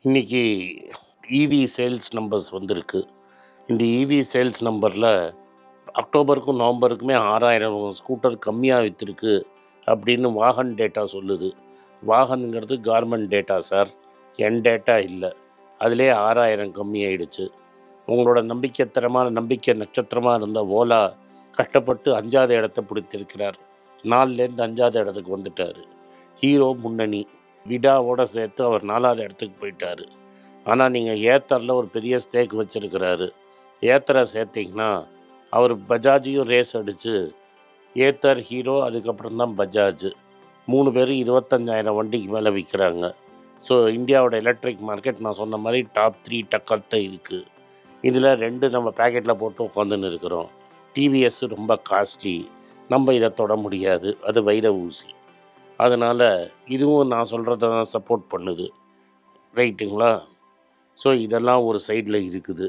இன்னைக்கு இவி sales numbers வந்திருக்கு. இந்த இவி சேல்ஸ் நம்பரில் அக்டோபருக்கும் நவம்பருக்குமே 6000 ஸ்கூட்டர் கம்மியாக விற்றுருக்கு அப்படின்னு வாகன் டேட்டா சொல்லுது. வாகனுங்கிறது கார்மெண்ட் டேட்டா சார், என் டேட்டா இல்லை. அதிலே 6000 கம்மியாயிடுச்சு. உங்களோட நம்பிக்கை நட்சத்திரமாக இருந்த ஓலா கஷ்டப்பட்டு 5வது இடத்த பிடித்திருக்கிறார். 4லேருந்து 5வது இடத்துக்கு வந்துட்டார். ஹீரோ முன்னணி விடாவோட சேர்த்து அவர் 4வது இடத்துக்கு போயிட்டார். ஆனால் நீங்கள் ஏத்தரில் ஒரு பெரிய ஸ்டேக் வச்சுருக்கிறாரு. ஏத்தரை சேர்த்திங்கன்னா அவர் பஜாஜையும் ரேஸ் அடித்து ஏத்தர், ஹீரோ, அதுக்கப்புறம் தான் பஜாஜ் 3 பேரும் 25,000 வண்டிக்கு மேலே விற்கிறாங்க. ஸோ இந்தியாவோட எலக்ட்ரிக் மார்க்கெட் நான் சொன்ன மாதிரி டாப் 3 டக்கர்கிட்ட இருக்குது. இதில் 2 நம்ம பேக்கெட்டில் போட்டு உட்காந்துன்னு இருக்கிறோம். டிவிஎஸ் ரொம்ப காஸ்ட்லி, நம்ம இதை தொட முடியாது, அது வைர ஊசி. அதனால் இதுவும் நான் சொல்கிறத தான் சப்போர்ட் பண்ணுது. ரைட்டுங்களா? ஸோ இதெல்லாம் ஒரு சைடில் இருக்குது.